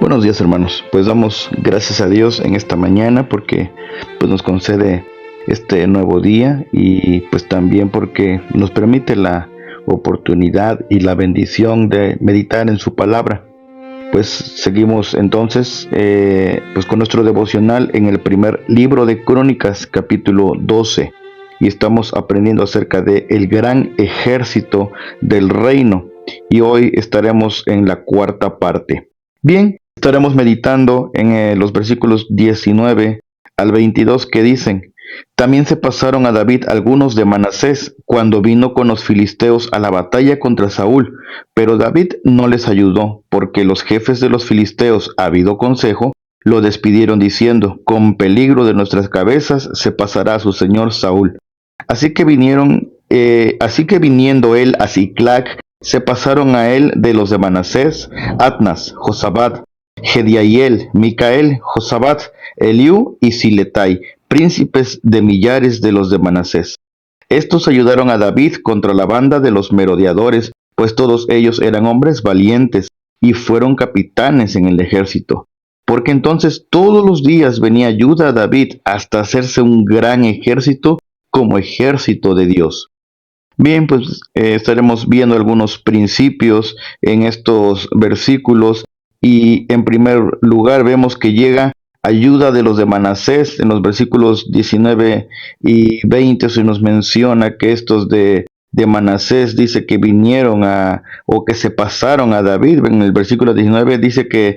Buenos días, hermanos. Pues damos gracias a Dios en esta mañana porque pues nos concede este nuevo día y pues también porque nos permite la oportunidad y la bendición de meditar en su palabra. Pues seguimos entonces pues con nuestro devocional en el primer libro de Crónicas, capítulo 12, y estamos aprendiendo acerca de el gran ejército del reino, y hoy estaremos en la cuarta parte. Bien, estaremos meditando en los versículos 19 al 22 que dicen: También se pasaron a David algunos de Manasés cuando vino con los filisteos a la batalla contra Saúl, pero David no les ayudó, porque los jefes de los filisteos, habido consejo, lo despidieron diciendo: Con peligro de nuestras cabezas se pasará a su señor Saúl. Así que viniendo él a Siclac, se pasaron a él de los de Manasés, Atnas, Josabad, Jediael, Micael, Josabad, Eliú y Siletai, príncipes de millares de los de Manasés. Estos ayudaron a David contra la banda de los merodeadores, pues todos ellos eran hombres valientes y fueron capitanes en el ejército. Porque entonces todos los días venía ayuda a David hasta hacerse un gran ejército como ejército de Dios. Bien, pues estaremos viendo algunos principios en estos versículos, y en primer lugar vemos que llega ayuda de los de Manasés. En los versículos 19 y 20 se nos menciona que estos de Manasés dice que vinieron o que se pasaron a David. En el versículo 19 dice que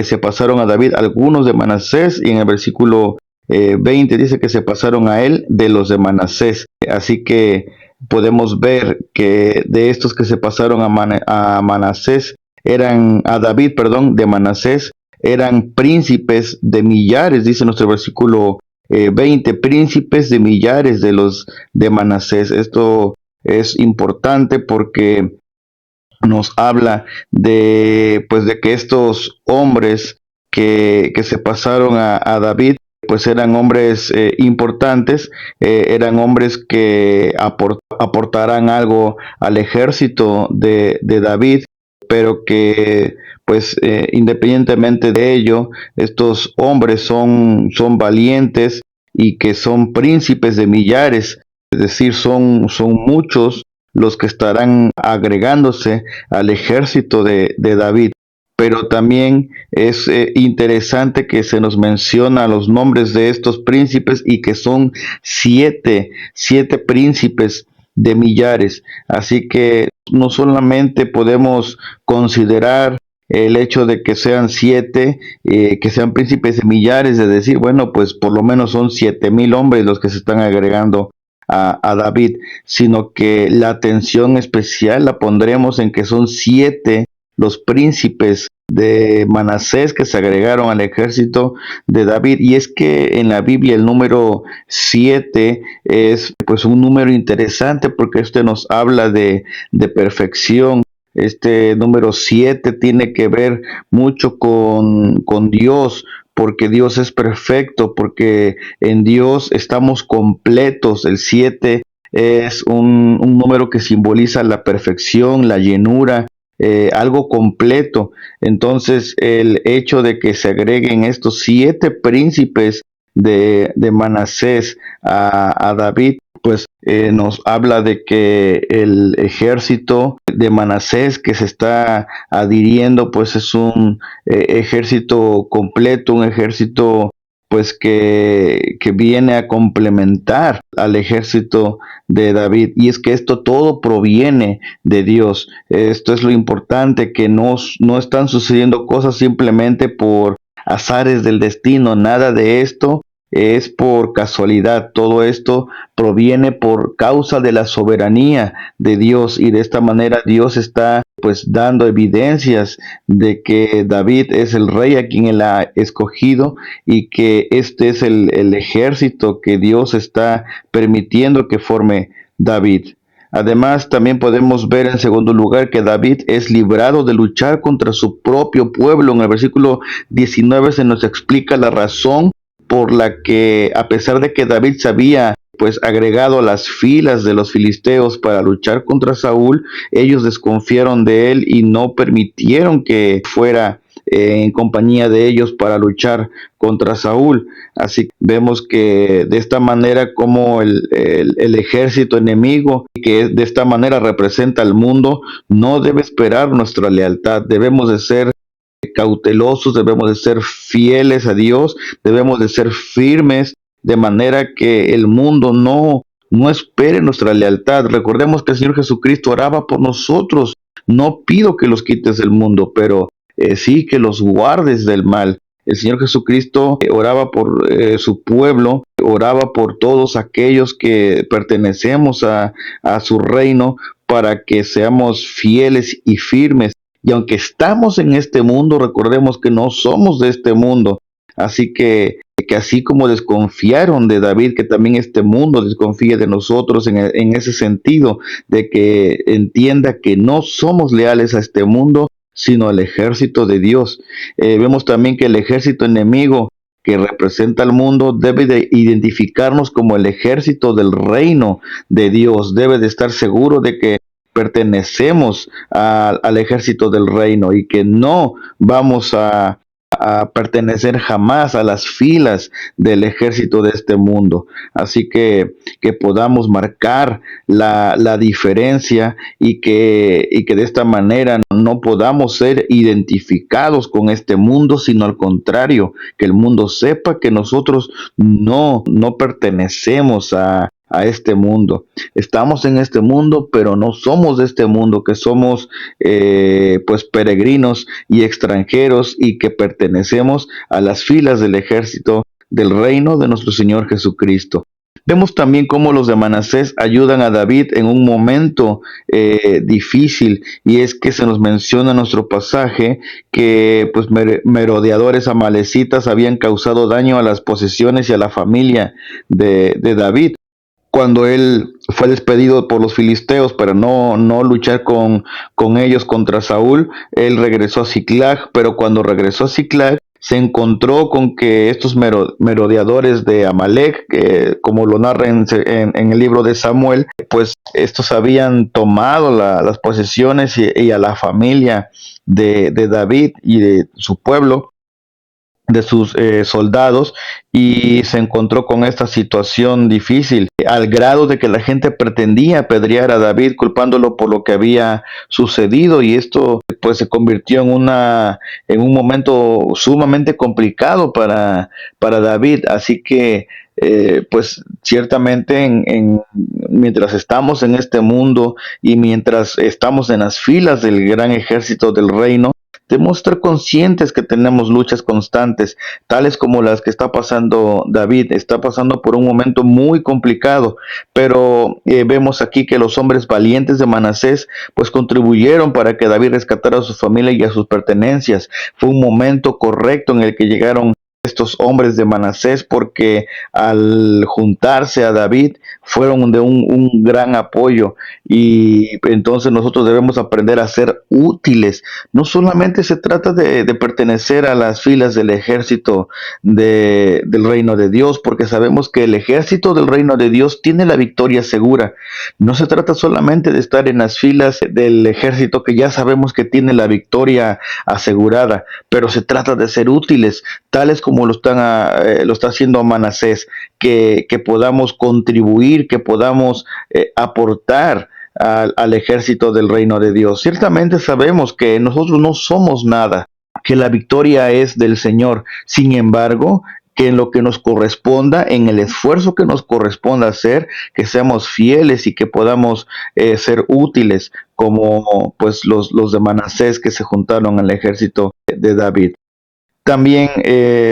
se pasaron a David algunos de Manasés, y en el versículo 20 dice que se pasaron a él de los de Manasés. Así que podemos ver que de estos que se pasaron a Manasés a David, de Manasés, eran príncipes de millares, dice nuestro versículo 20, príncipes de millares de los de Manasés. Esto es importante porque nos habla pues de que estos hombres que se pasaron a David, pues eran hombres importantes, eran hombres que aportarán algo al ejército de David, pero que pues independientemente de ello, estos hombres son valientes y que son príncipes de millares, es decir, son muchos los que estarán agregándose al ejército de David. Pero también es interesante que se nos menciona los nombres de estos príncipes, y que son siete príncipes de millares. Así que no solamente podemos considerar el hecho de que sean siete, que sean príncipes de millares, de decir, bueno, pues por lo menos son 7,000 hombres los que se están agregando a David, sino que la atención especial la pondremos en que son 7 los príncipes de Manasés que se agregaron al ejército de David. Y es que en la Biblia el número 7 es pues un número interesante, porque este nos habla de perfección. Este número 7 tiene que ver mucho con Dios, porque Dios es perfecto, porque en Dios estamos completos. El 7 es un número que simboliza la perfección, la llenura, algo completo. Entonces el hecho de que se agreguen estos 7 príncipes de Manasés a David, pues nos habla de que el ejército de Manasés que se está adhiriendo, pues es un ejército completo, un ejército pues que viene a complementar al ejército de David. Y es que esto todo proviene de Dios. Esto es lo importante, que no están sucediendo cosas simplemente por azares del destino. Nada de esto es por casualidad. Todo esto proviene por causa de la soberanía de Dios, y de esta manera Dios está pues dando evidencias de que David es el rey a quien él ha escogido, y que este es el ejército que Dios está permitiendo que forme David. Además, también podemos ver en segundo lugar que David es librado de luchar contra su propio pueblo. En el versículo 19 se nos explica la razón por la que, a pesar de que David sabía pues agregado a las filas de los filisteos para luchar contra Saúl, ellos desconfiaron de él y no permitieron que fuera en compañía de ellos para luchar contra Saúl. Así que vemos que de esta manera como el ejército enemigo, que de esta manera representa al mundo, no debe esperar nuestra lealtad. Debemos de ser cautelosos, debemos de ser fieles a Dios, debemos de ser firmes, de manera que el mundo no espere nuestra lealtad. Recordemos que el Señor Jesucristo oraba por nosotros. No pido que los quites del mundo, pero sí que los guardes del mal. El Señor Jesucristo oraba por su pueblo, oraba por todos aquellos que pertenecemos a su reino, para que seamos fieles y firmes. Y aunque estamos en este mundo, recordemos que no somos de este mundo. Así que así como desconfiaron de David, que también este mundo desconfía de nosotros en ese sentido, de que entienda que no somos leales a este mundo, sino al ejército de Dios. Vemos también que el ejército enemigo que representa al mundo debe de identificarnos como el ejército del reino de Dios. Debe de estar seguro de que pertenecemos al ejército del reino y que no vamos a pertenecer jamás a las filas del ejército de este mundo. Así que podamos marcar la diferencia y que de esta manera no podamos ser identificados con este mundo, sino al contrario, que el mundo sepa que nosotros no pertenecemos a este mundo. Estamos en este mundo, pero no somos de este mundo, que somos pues peregrinos y extranjeros y que pertenecemos a las filas del ejército del reino de nuestro Señor Jesucristo. Vemos también cómo los de Manasés ayudan a David en un momento difícil, y es que se nos menciona en nuestro pasaje que pues merodeadores amalecitas habían causado daño a las posesiones y a la familia de David. Cuando él fue despedido por los filisteos para no luchar con ellos contra Saúl, él regresó a Ziklag, pero cuando regresó a Ziklag se encontró con que estos merodeadores de Amalek, como lo narra en el libro de Samuel, pues estos habían tomado las posesiones y a la familia de David y de su pueblo, de sus soldados, y se encontró con esta situación difícil, al grado de que la gente pretendía apedrear a David culpándolo por lo que había sucedido, y esto pues se convirtió en un momento sumamente complicado para David. Así que pues ciertamente mientras estamos en este mundo y mientras estamos en las filas del gran ejército del reino, debemos estar conscientes que tenemos luchas constantes, tales como las que está pasando David. Está pasando por un momento muy complicado, pero vemos aquí que los hombres valientes de Manasés pues contribuyeron para que David rescatara a su familia y a sus pertenencias. Fue un momento correcto en el que llegaron estos hombres de Manasés, porque al juntarse a David fueron de un gran apoyo, y entonces nosotros debemos aprender a ser útiles. No solamente se trata de pertenecer a las filas del ejército del reino de Dios, porque sabemos que el ejército del reino de Dios tiene la victoria segura. No se trata solamente de estar en las filas del ejército que ya sabemos que tiene la victoria asegurada, pero se trata de ser útiles, tales como lo está haciendo Manasés, que podamos contribuir, que podamos aportar al ejército del reino de Dios. Ciertamente sabemos que nosotros no somos nada, que la victoria es del Señor. Sin embargo, que en lo que nos corresponda, en el esfuerzo que nos corresponda hacer, que seamos fieles y que podamos ser útiles, como pues los de Manasés que se juntaron al ejército de David. También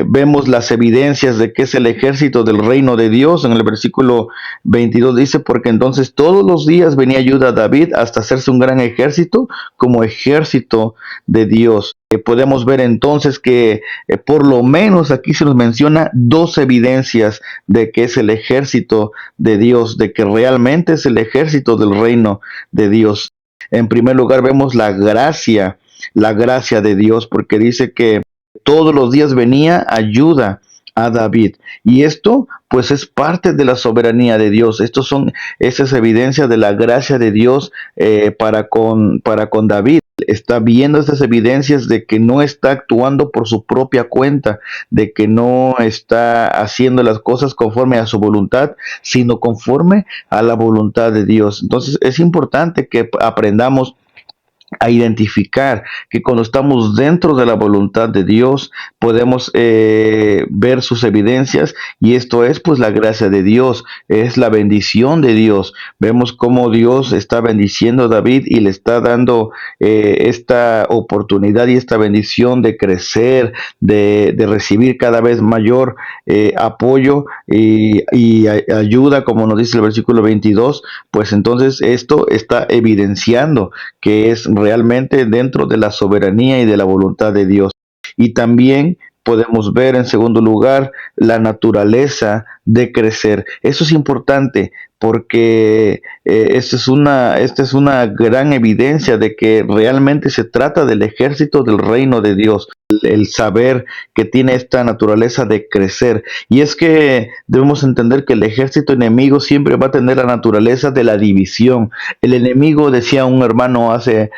vemos las evidencias de que es el ejército del reino de Dios. En el versículo 22 dice: porque entonces todos los días venía ayuda a David hasta hacerse un gran ejército como ejército de Dios. Podemos ver entonces que por lo menos aquí se nos menciona dos evidencias de que es el ejército de Dios, de que realmente es el ejército del reino de Dios. En primer lugar vemos la gracia de Dios, porque dice que todos los días venía ayuda a David. Y esto pues es parte de la soberanía de Dios. Esta es evidencia de la gracia de Dios para con David. Está viendo estas evidencias de que no está actuando por su propia cuenta, de que no está haciendo las cosas conforme a su voluntad, sino conforme a la voluntad de Dios. Entonces es importante que aprendamos a identificar que cuando estamos dentro de la voluntad de Dios podemos ver sus evidencias, y esto es pues la gracia de Dios, es la bendición de Dios. Vemos cómo Dios está bendiciendo a David y le está dando esta oportunidad y esta bendición de crecer, de recibir cada vez mayor apoyo y ayuda, como nos dice el versículo 22. Pues entonces esto está evidenciando que es realmente dentro de la soberanía y de la voluntad de Dios. Y también podemos ver en segundo lugar la naturaleza de crecer. Eso es importante porque esta es una gran evidencia de que realmente se trata del ejército del reino de Dios, el saber que tiene esta naturaleza de crecer. Y es que debemos entender que el ejército enemigo siempre va a tener la naturaleza de la división. El enemigo, decía un hermano hace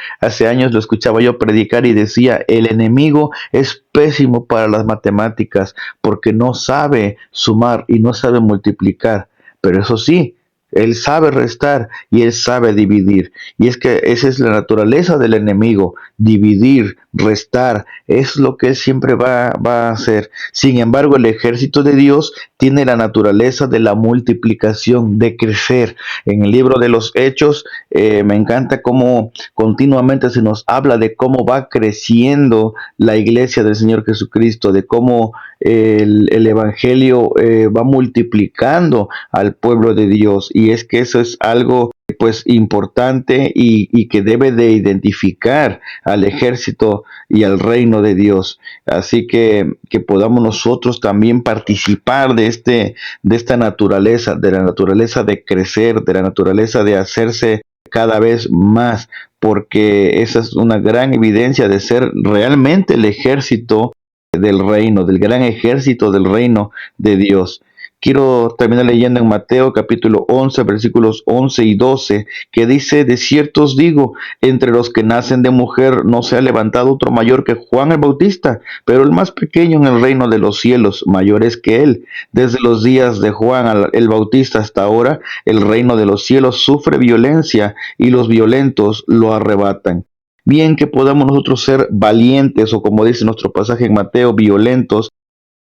años, lo escuchaba yo predicar y decía, el enemigo es pésimo para las matemáticas porque no sabe sumar y no sabe multiplicar. Pero eso sí, él sabe restar y él sabe dividir. Y es que esa es la naturaleza del enemigo, dividir, restar, es lo que él siempre va a hacer. Sin embargo, el ejército de Dios tiene la naturaleza de la multiplicación, de crecer. En el libro de los Hechos, me encanta cómo continuamente se nos habla de cómo va creciendo la iglesia del Señor Jesucristo, de cómo el Evangelio va multiplicando al pueblo de Dios. Y es que eso es algo pues importante y que debe de identificar al ejército y al reino de Dios. Así que podamos nosotros también participar de esta naturaleza, de la naturaleza de crecer, de la naturaleza de hacerse cada vez más, porque esa es una gran evidencia de ser realmente el ejército del reino, del gran ejército del reino de Dios. Quiero terminar leyendo en Mateo capítulo 11, versículos 11 y 12, que dice, de cierto os digo, entre los que nacen de mujer no se ha levantado otro mayor que Juan el Bautista, pero el más pequeño en el reino de los cielos, mayor es que él. Desde los días de Juan el Bautista hasta ahora, el reino de los cielos sufre violencia y los violentos lo arrebatan. Bien que podamos nosotros ser valientes, o como dice nuestro pasaje en Mateo, violentos,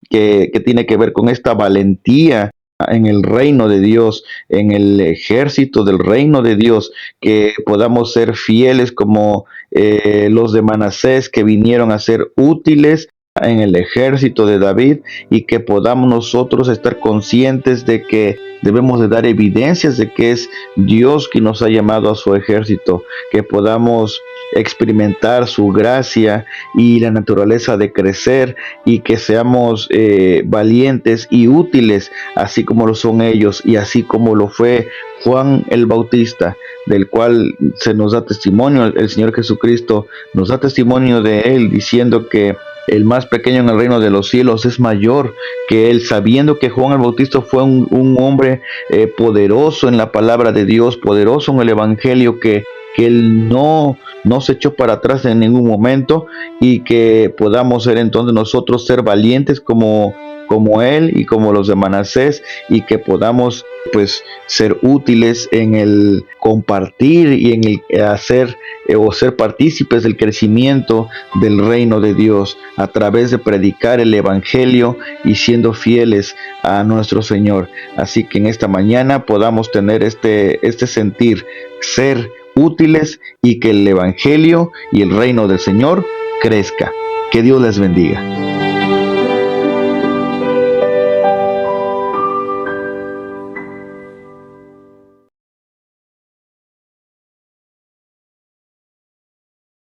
que tiene que ver con esta valentía en el reino de Dios, en el ejército del reino de Dios, que podamos ser fieles como los de Manasés, que vinieron a ser útiles en el ejército de David, y que podamos nosotros estar conscientes de que debemos de dar evidencias de que es Dios quien nos ha llamado a su ejército, que podamos experimentar su gracia y la naturaleza de crecer, y que seamos valientes y útiles, así como lo son ellos y así como lo fue Juan el Bautista, del cual se nos da testimonio. El Señor Jesucristo nos da testimonio de él, diciendo que el más pequeño en el reino de los cielos es mayor que él, sabiendo que Juan el Bautista fue un hombre poderoso en la palabra de Dios, poderoso en el Evangelio, que él no se echó para atrás en ningún momento, y que podamos ser entonces nosotros ser valientes como él y como los de Manasés, y que podamos pues ser útiles en el compartir y en el hacer o ser partícipes del crecimiento del reino de Dios a través de predicar el Evangelio y siendo fieles a nuestro Señor. Así que en esta mañana podamos tener este sentir, ser útiles, y que el Evangelio y el reino del Señor crezca. Que Dios les bendiga.